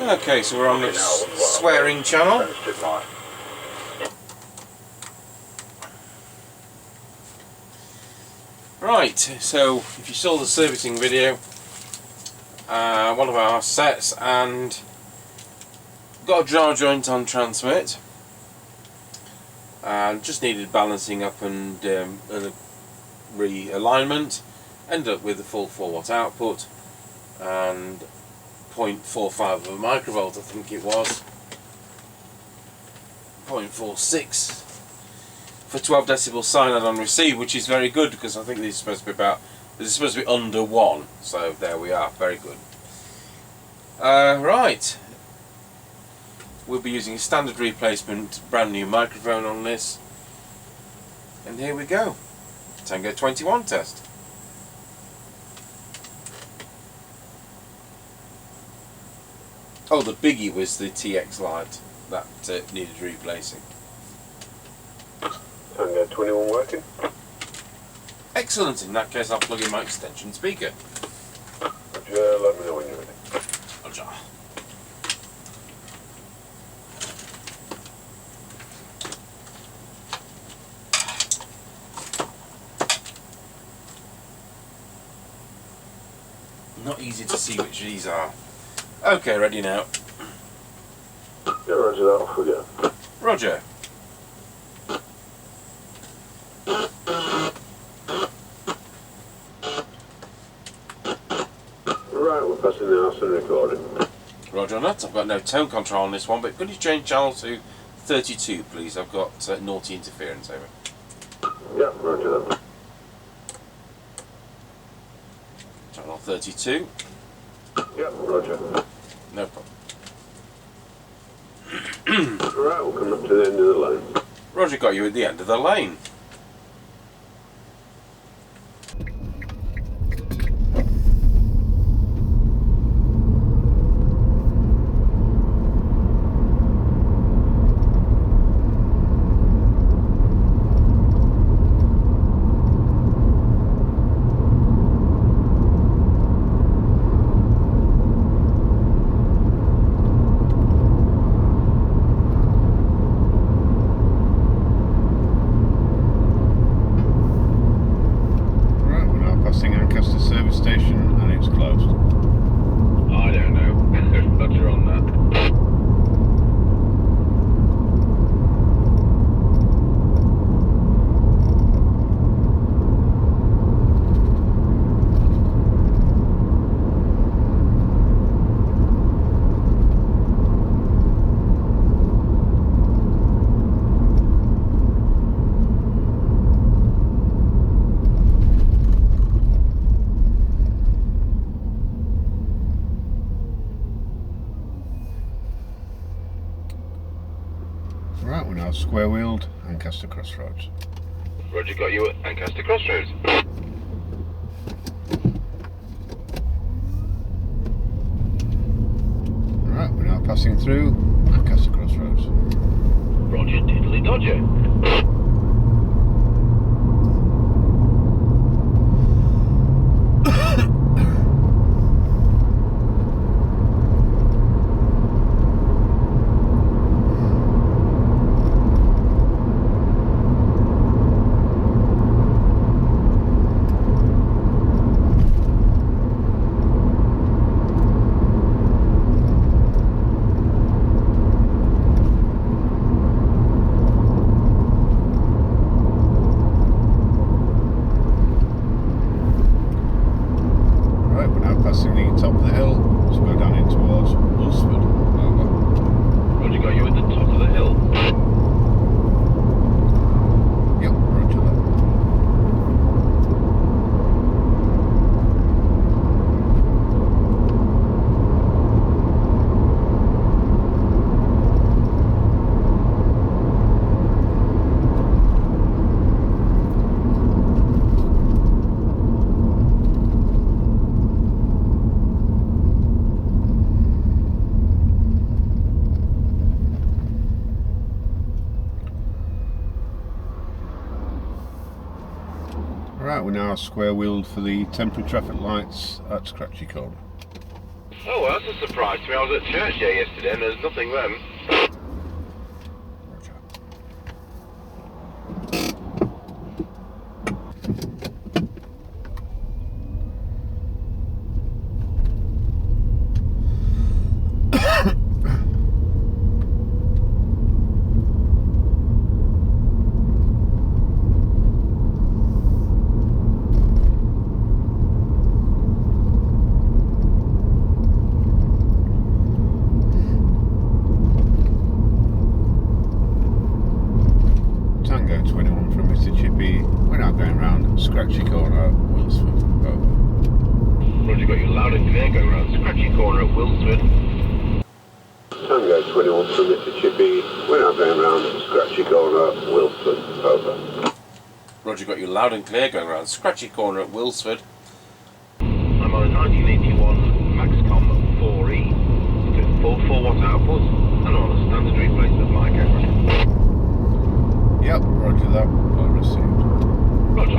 Okay, so we're on this swearing channel. Right, so if you saw the servicing video, one of our sets and got a jar joint on transmit, and just needed balancing up and a realignment. Ended up with a full 4-watt output and 0.45 of a microvolt, I think it was, 0.46 for 12 decibel SINAD on receive, which is very good because I think this is supposed to be under 1. So there we are, very good. Right, we'll be using a standard replacement brand new microphone on this, and here we go. Tango 21 test. Oh, the biggie was the TX light that needed replacing. Tango 21 working. Excellent, in that case I'll plug in my extension speaker. Roger, let me know when you're ready. Roger. Not easy to see which these are. Okay, ready now. Yeah, roger that, off we go. Roger. Right, we're passing the house and recording. Roger on that. I've got no tone control on this one, but could you change channel to 32 please? I've got naughty interference over. Yeah, roger that. Channel 32. Yeah, roger. No problem. Right, we'll come up to the end of the line. Roger, got you at the end of the lane. Service station and it's closed. I don't know. Roger on that. Right, we're now square-wheeled Ancaster Crossroads. Roger, got you at Ancaster Crossroads. Right, we're now passing through Ancaster Crossroads. Roger, diddly dodger. Right, we're now square-wheeled for the temporary traffic lights at Scratchy Corner. Oh, well, that's a surprise to me. I was at church here yesterday and there's nothing then. Tango 21 from Mr Chippie. We're now going round Scratchy Corner, Wilsford. Over. Roger, got you loud and clear going round Scratchy Corner at Wilsford. Tango 21 from Mr Chippie. We're now going round Scratchy Corner, Wilsford. Over. Roger, got you loud and clear going around Scratchy Corner at Wilsford. I'm on a 1981 Maxcom 4E. Doing 4 watt output and on a standard replacement mic camera. Yep, roger that. Well received. Roger.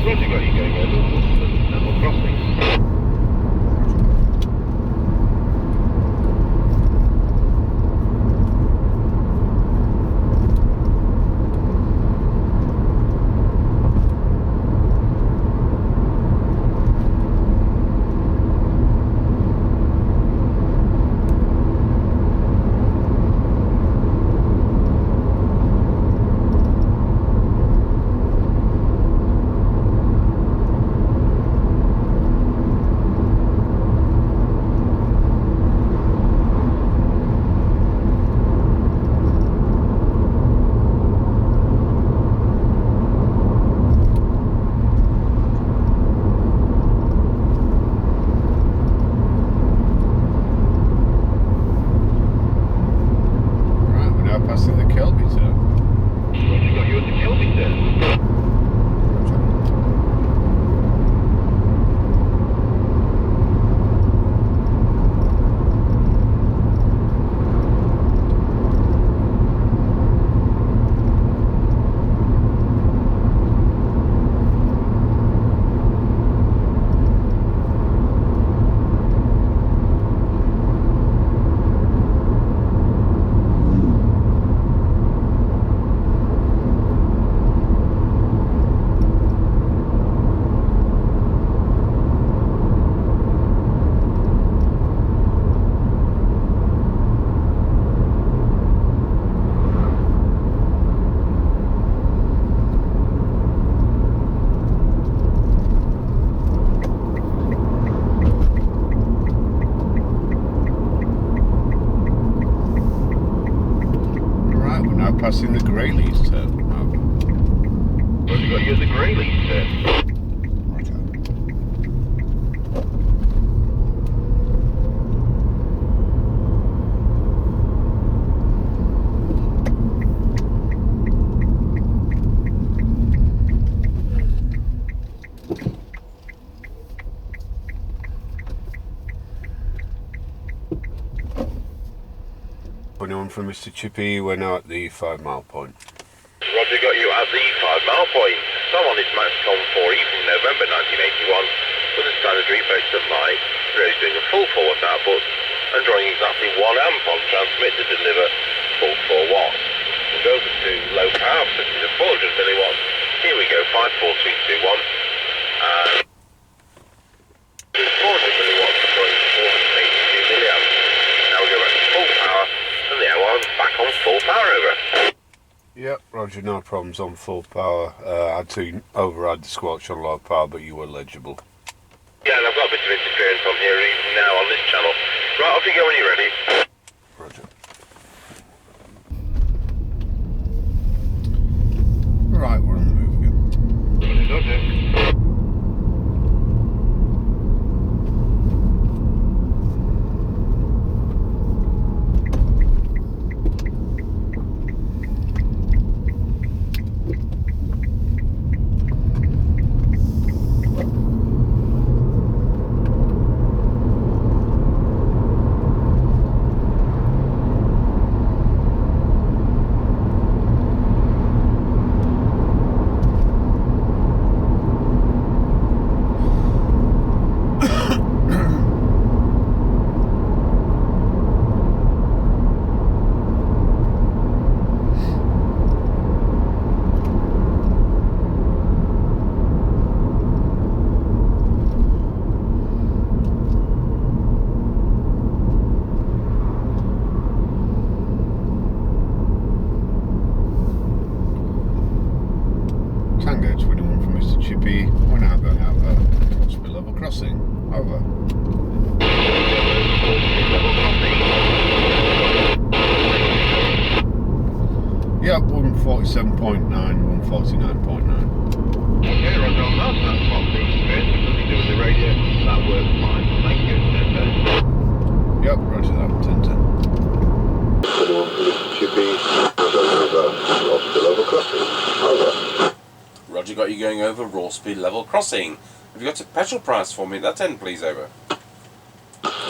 Roger, got you going over Wilsford level crossing. Passing the Kelby turn. Roger, got you at the Kelby turn. Passing the Greyleys turn. Roger, got you at the Greyleys turn. Anyone from Mr Chippie, we're now at the 5 mile point. Roger, got you at the 5 mile point. So I'm on this Maxcom 4E from November 1981 with a standard replacement mic, really doing a full 4 watt output and drawing exactly 1 amp on transmit to deliver full 4 watts. We'll go over to low power, setting to 400 milliwatts. Here we go, 5, 4, 3, 2, 1. And 400 milliwatts drawing 482 milliamps. Now we go back to full power and the hour back on full power over. Yep, right. Roger, no problems on full power. I had to override the squelch on low power, but you were legible. Yeah, and I've got a bit of interference on here even now on this channel. Right, off you go when you're ready. Roger. Right, we're on the move again. Roger. Tango 21 from Mr Chippie. We're now going out Rossby level crossing. Over. Yep, 147.9, 149.9. Okay, Roger on that. That's what the interference has nothing to do with the radio. That works fine. Thank you. Yep, Roger that, 1010. 21 from Mr Chippie. Now going over Rossby level crossing. Over. Roger, got you going over Rossby level crossing. Have you got a petrol price for me at that end, please? Over. Yeah,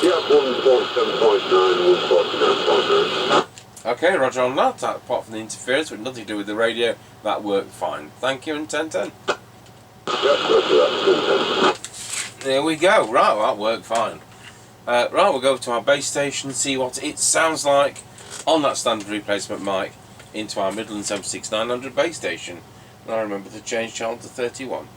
147.9, 149.9. Okay, Roger on that. Apart from the interference with nothing to do with the radio, that worked fine. Thank you, and 1010. Yeah, Roger that, 1010. There we go. Right, well, that worked fine. Right, we'll go to our base station and see what it sounds like on that standard replacement mic into our Midland 76900 base station. And I remember to change channel to 31.